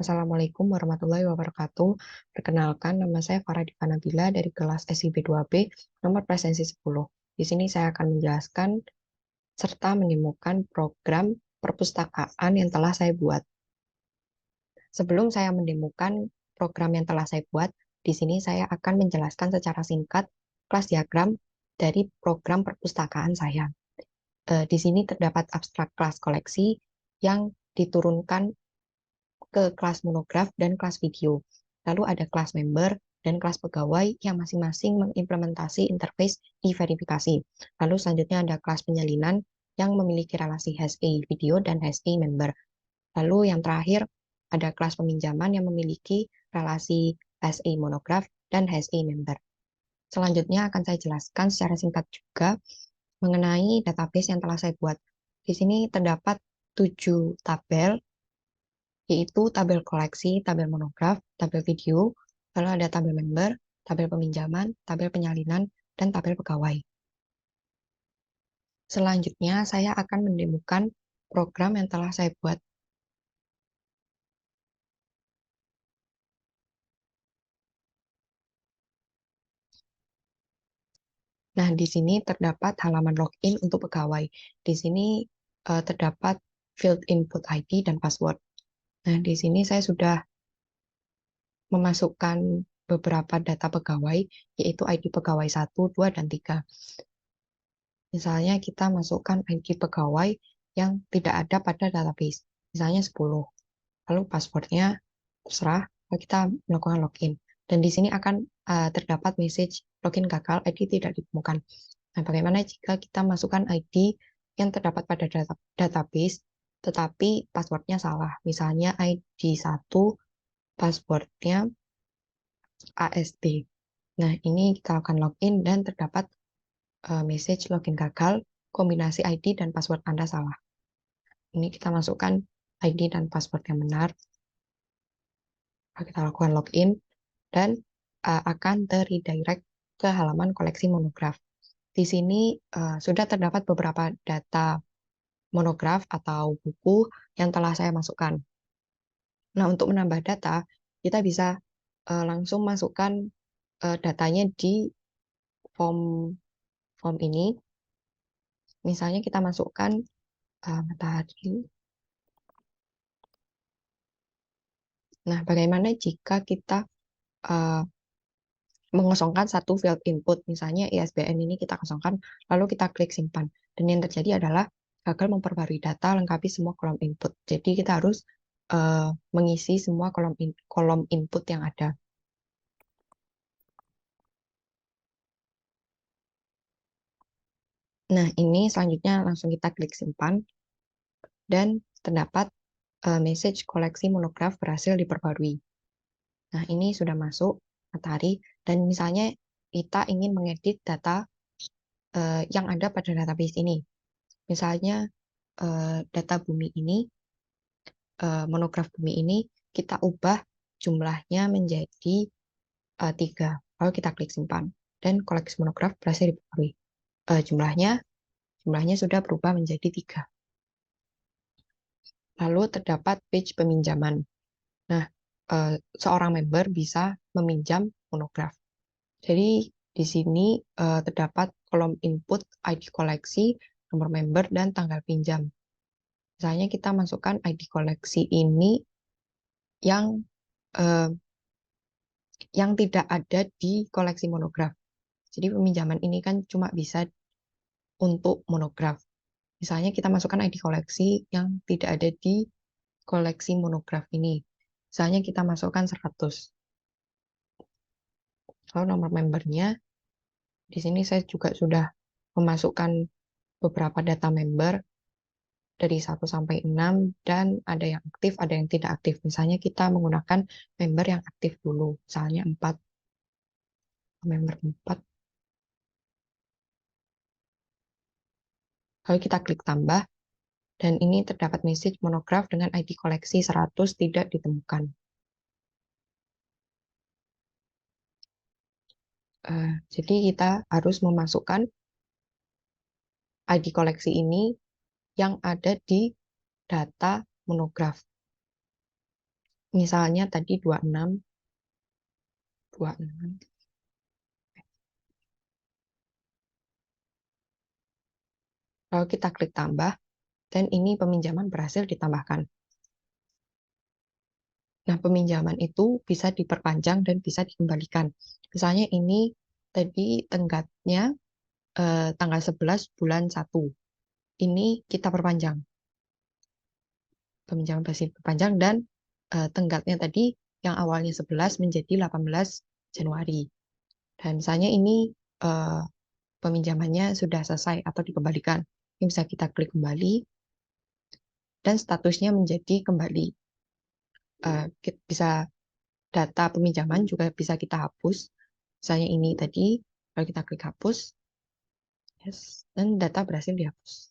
Assalamualaikum warahmatullahi wabarakatuh. Perkenalkan, nama saya Farah Diva Nabila dari kelas SIB 2B, nomor presensi 10. Di sini saya akan menjelaskan serta menemukan program perpustakaan yang telah saya buat. Sebelum saya menemukan program yang telah saya buat, di sini saya akan menjelaskan secara singkat kelas diagram dari program perpustakaan saya. Di sini terdapat abstrak kelas koleksi yang diturunkan ke kelas monograf dan kelas video. Lalu ada kelas member dan kelas pegawai yang masing-masing mengimplementasi interface e-verifikasi. Lalu selanjutnya ada kelas penyalinan yang memiliki relasi HA video dan HA member. Lalu yang terakhir ada kelas peminjaman yang memiliki relasi HA monograf dan HA member. Selanjutnya akan saya jelaskan secara singkat juga mengenai database yang telah saya buat. Di sini terdapat 7 tabel, yaitu tabel koleksi, tabel monograf, tabel video, lalu ada tabel member, tabel peminjaman, tabel penyalinan, dan tabel pegawai. Selanjutnya, saya akan mendemokan program yang telah saya buat. Nah, di sini terdapat halaman login untuk pegawai. Di sini terdapat field input ID dan password. Nah, di sini saya sudah memasukkan beberapa data pegawai, yaitu ID pegawai 1, 2, dan 3. Misalnya kita masukkan ID pegawai yang tidak ada pada database, misalnya 10. Lalu passwordnya terserah, lalu kita melakukan login. Dan di sini akan terdapat message login gagal, ID tidak ditemukan. Nah, bagaimana jika kita masukkan ID yang terdapat pada database, tetapi passwordnya salah. Misalnya ID 1, passwordnya ASD. Nah, ini kita akan login dan terdapat message login gagal, kombinasi ID dan password Anda salah. Ini kita masukkan ID dan password yang benar. Kita lakukan login dan akan ter-redirect ke halaman koleksi monograf. Di sini sudah terdapat beberapa data monograf atau buku yang telah saya masukkan. Nah, untuk menambah data, kita bisa langsung masukkan datanya di form ini. Misalnya kita masukkan matahari. Nah, bagaimana jika kita mengosongkan satu field input, misalnya ISBN ini kita kosongkan, lalu kita klik simpan. Dan yang terjadi adalah gagal memperbarui data lengkapi semua kolom input. Jadi kita harus mengisi semua kolom input yang ada. Nah, ini selanjutnya langsung kita klik simpan, dan terdapat message koleksi monograf berhasil diperbarui. Nah, ini sudah masuk matahari, dan misalnya kita ingin mengedit data yang ada pada database ini. Misalnya data bumi ini, monograf bumi ini, kita ubah jumlahnya menjadi 3. Lalu kita klik simpan, dan koleksi monograf berhasil diperbarui. Jumlahnya sudah berubah menjadi 3. Lalu terdapat page peminjaman. Nah, seorang member bisa meminjam monograf. Jadi di sini terdapat kolom input ID koleksi, nomor member, dan tanggal pinjam. Misalnya kita masukkan ID koleksi ini yang tidak ada di koleksi monograf. Jadi peminjaman ini kan cuma bisa untuk monograf. Misalnya kita masukkan ID koleksi yang tidak ada di koleksi monograf ini. Misalnya kita masukkan 100. Lalu nomor membernya, di sini saya juga sudah memasukkan beberapa data member dari 1 sampai 6, dan ada yang aktif, ada yang tidak aktif. Misalnya kita menggunakan member yang aktif dulu, misalnya 4, member 4. Lalu kita klik tambah, dan ini terdapat message monograf dengan ID koleksi 100 tidak ditemukan. Jadi kita harus memasukkan ID koleksi ini yang ada di data monograf. Misalnya tadi 26, 26. Lalu kita klik tambah, dan ini peminjaman berhasil ditambahkan. Nah, peminjaman itu bisa diperpanjang dan bisa dikembalikan. Misalnya ini tadi tenggatnya tanggal 11 bulan 1. Ini kita perpanjang. Peminjaman berhasil diperpanjang dan tenggatnya tadi yang awalnya 11 menjadi 18 Januari. Dan misalnya ini eh, peminjamannya sudah selesai atau dikembalikan. Ini bisa kita klik kembali dan statusnya menjadi kembali. Bisa data peminjaman juga bisa kita hapus. Misalnya ini tadi, kalau kita klik hapus, yes, dan data berhasil dihapus.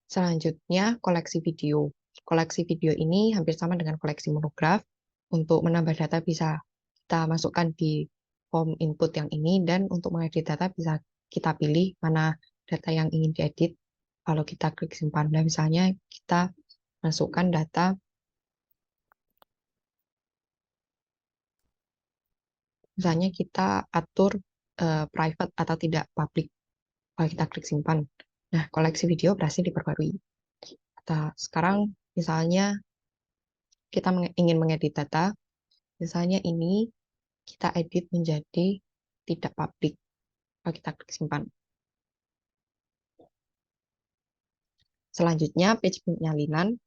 Selanjutnya, koleksi video. Koleksi video ini hampir sama dengan koleksi monograf. Untuk menambah data bisa kita masukkan di form input yang ini, dan untuk mengedit data bisa kita pilih mana data yang ingin diedit. Kalau kita klik simpan, dan misalnya kita masukkan data, misalnya kita atur private atau tidak public. Kalau kita klik simpan, nah koleksi video berhasil diperbarui. Sekarang misalnya kita ingin mengedit data, misalnya ini kita edit menjadi tidak publik. Kalau kita klik simpan. Selanjutnya page penyalinan.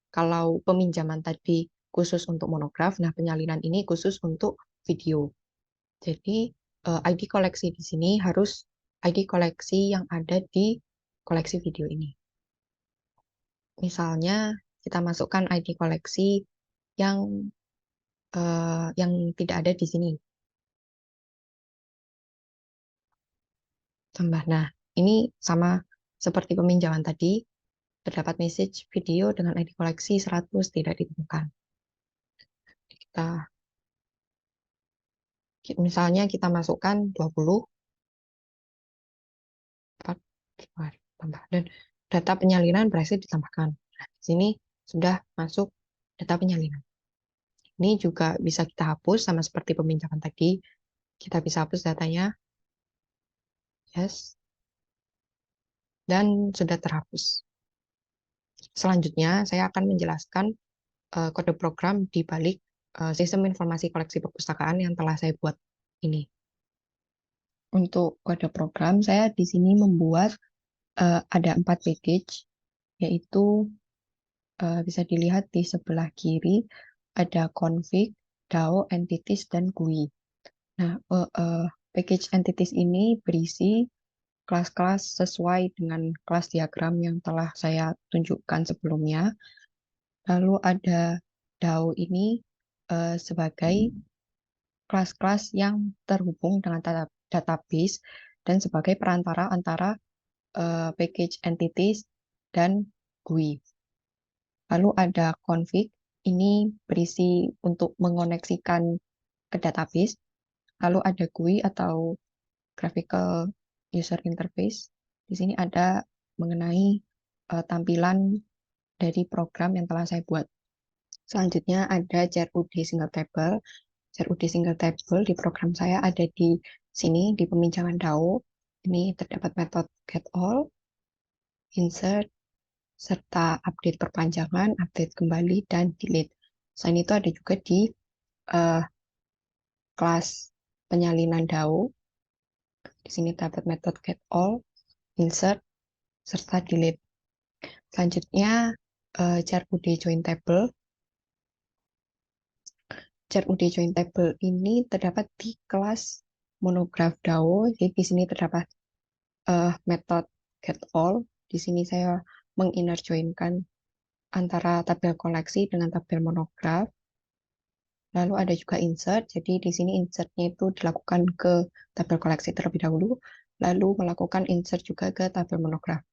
Kalau peminjaman tadi khusus untuk monograf, nah penyalinan ini khusus untuk video. Jadi ID koleksi di sini harus ID koleksi yang ada di koleksi video ini. Misalnya kita masukkan ID koleksi yang tidak ada di sini. Tambah. Nah, ini sama seperti peminjaman tadi, terdapat message video dengan ID koleksi 100 tidak ditemukan. Misalnya kita masukkan 20, tambah, dan data penyalinan berhasil ditambahkan. Nah, di sini sudah masuk data penyalinan. Ini juga bisa kita hapus sama seperti peminjaman tadi. Kita bisa hapus datanya. Yes. Dan sudah terhapus. Selanjutnya, saya akan menjelaskan kode program di balik sistem informasi koleksi perpustakaan yang telah saya buat ini. Untuk kode program, saya di sini membuat ada 4 package, yaitu bisa dilihat di sebelah kiri, ada config, DAO, entities, dan GUI. Nah, package entities ini berisi kelas-kelas sesuai dengan kelas diagram yang telah saya tunjukkan sebelumnya. Lalu ada DAO ini sebagai kelas-kelas yang terhubung dengan database dan sebagai perantara antara package entities dan GUI. Lalu ada config, ini berisi untuk mengoneksikan ke database. Lalu ada GUI atau graphical user interface. Di sini ada mengenai tampilan dari program yang telah saya buat. Selanjutnya ada CRUD single table. CRUD single table di program saya ada di sini, di peminjaman DAO. Ini terdapat metode getAll, insert, serta update perpanjangan, update kembali, dan delete. Selain itu ada juga di uh, kelas penyalinan DAO. Di sini terdapat metode getAll, insert, serta delete. Selanjutnya, CRUD join table. CRUD join table ini terdapat di kelas monograph DAO. Jadi di sini terdapat metode getAll. Di sini saya menginner joinkan antara tabel koleksi dengan tabel monograph. Lalu ada juga insert. Jadi di sini insertnya itu dilakukan ke tabel koleksi terlebih dahulu, lalu melakukan insert juga ke tabel monograph.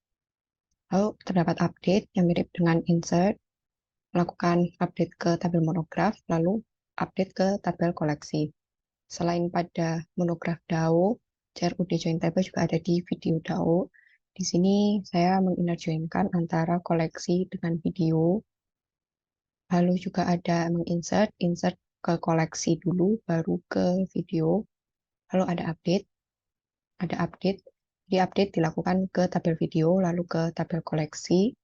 Lalu terdapat update yang mirip dengan insert, melakukan update ke tabel monograph, lalu update ke tabel koleksi. Selain pada monograph DAO, CRUD join table juga ada di video DAO. Di sini saya menginner joinkan antara koleksi dengan video. Lalu juga ada insert ke koleksi dulu, baru ke video. Lalu ada update. Di update dilakukan ke tabel video, lalu ke tabel koleksi,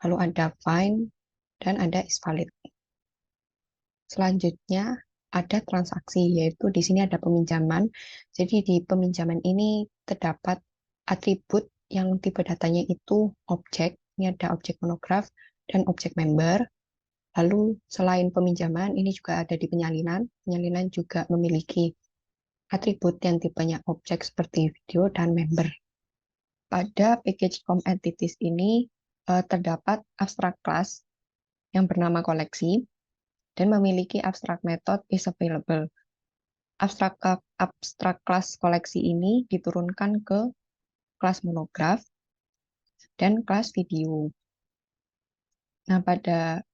lalu ada find, dan ada is valid. Selanjutnya ada transaksi, yaitu di sini ada peminjaman. Jadi di peminjaman ini terdapat atribut yang tipe datanya itu objek. Ini ada objek monograf dan objek member. Lalu selain peminjaman, ini juga ada di penyalinan. Penyalinan juga memiliki atribut yang tipenya objek seperti video dan member. Pada package form entities ini terdapat abstract class yang bernama koleksi dan memiliki abstract method is available. Abstract class koleksi ini diturunkan ke kelas monograf dan kelas video. Nah, pada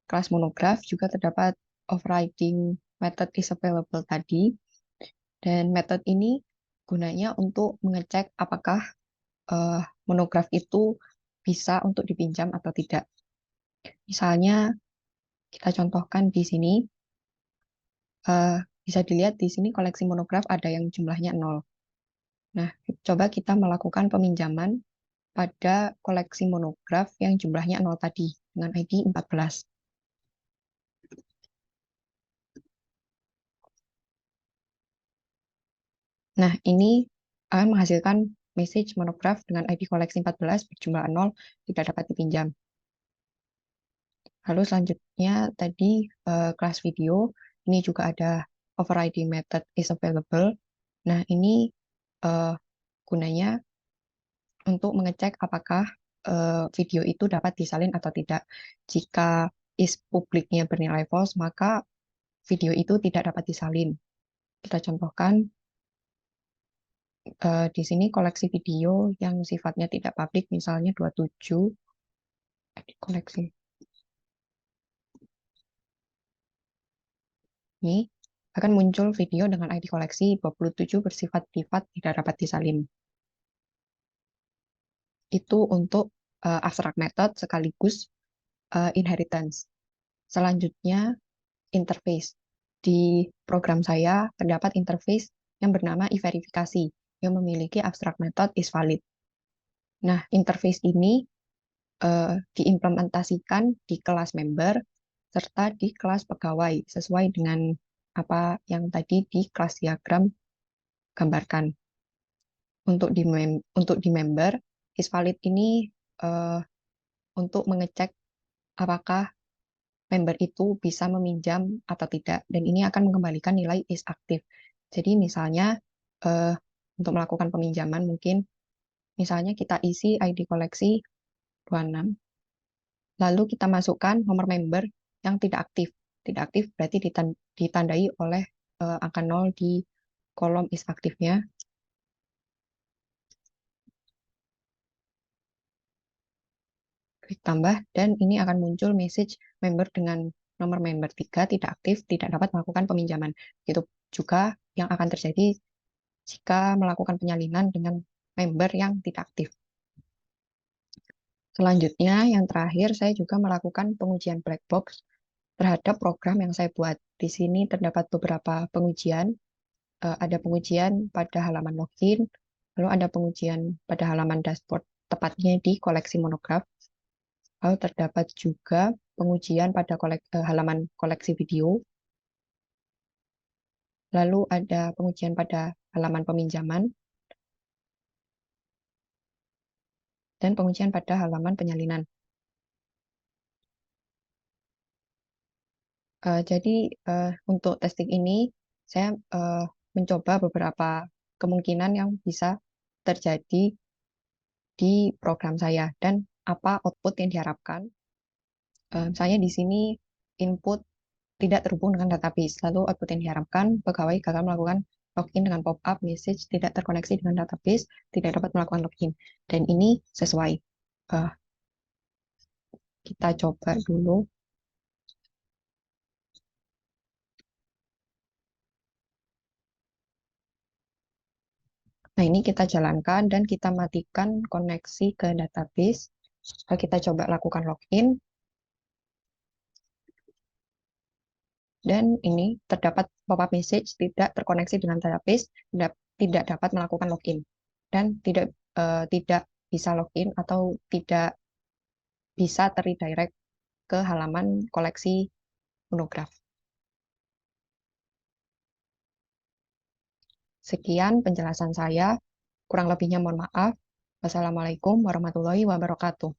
kelas monograf juga terdapat overriding method is available tadi. Dan metode ini gunanya untuk mengecek apakah monograf itu bisa untuk dipinjam atau tidak. Misalnya, kita contohkan di sini, bisa dilihat di sini koleksi monograf ada yang jumlahnya 0. Nah, coba kita melakukan peminjaman pada koleksi monograf yang jumlahnya 0 tadi, dengan ID 14. Nah, ini akan menghasilkan message monograf dengan ID koleksi 14 berjumlah 0 tidak dapat dipinjam. Lalu selanjutnya tadi kelas video, ini juga ada overriding method is available. Nah, ini gunanya untuk mengecek apakah video itu dapat disalin atau tidak. Jika is publiknya bernilai false, maka video itu tidak dapat disalin. Kita contohkan di sini koleksi video yang sifatnya tidak publik, misalnya 27 koleksi. Ini akan muncul video dengan ID koleksi 27 bersifat privat tidak dapat disalin. Itu untuk abstract method sekaligus inheritance. Selanjutnya, interface. Di program saya terdapat interface yang bernama e-verifikasi yang memiliki abstract method is valid. Nah, interface ini diimplementasikan di kelas member serta di kelas pegawai sesuai dengan apa yang tadi di kelas diagram gambarkan. Untuk di member is valid ini untuk mengecek apakah member itu bisa meminjam atau tidak, dan ini akan mengembalikan nilai is aktif. Jadi misalnya untuk melakukan peminjaman mungkin misalnya kita isi ID koleksi 26, lalu kita masukkan nomor member yang tidak aktif. Tidak aktif berarti ditandai oleh angka 0 di kolom is aktifnya. Klik tambah dan ini akan muncul message member dengan nomor member 3 tidak aktif, tidak dapat melakukan peminjaman. Itu juga yang akan terjadi jika melakukan penyalinan dengan member yang tidak aktif. Selanjutnya, yang terakhir, saya juga melakukan pengujian black box terhadap program yang saya buat. Di sini terdapat beberapa pengujian. Ada pengujian pada halaman login, lalu ada pengujian pada halaman dashboard, tepatnya di koleksi monograf. Lalu terdapat juga pengujian pada halaman koleksi video. Lalu ada pengujian pada halaman peminjaman. Dan pengujian pada halaman penyalinan. Jadi untuk testing ini saya mencoba beberapa kemungkinan yang bisa terjadi di program saya dan apa output yang diharapkan. Misalnya di sini input tidak terhubung dengan database, lalu output yang diharapkan pegawai gagal melakukan login dengan pop-up message tidak terkoneksi dengan database, tidak dapat melakukan login. Dan ini sesuai. Kita coba dulu. Nah, ini kita jalankan dan kita matikan koneksi ke database. Kita coba lakukan login. Dan ini terdapat pop-up message tidak terkoneksi dengan database, tidak dapat melakukan login, dan tidak bisa login atau tidak bisa terredirect ke halaman koleksi monograf. Sekian penjelasan saya. Kurang lebihnya mohon maaf. Wassalamualaikum warahmatullahi wabarakatuh.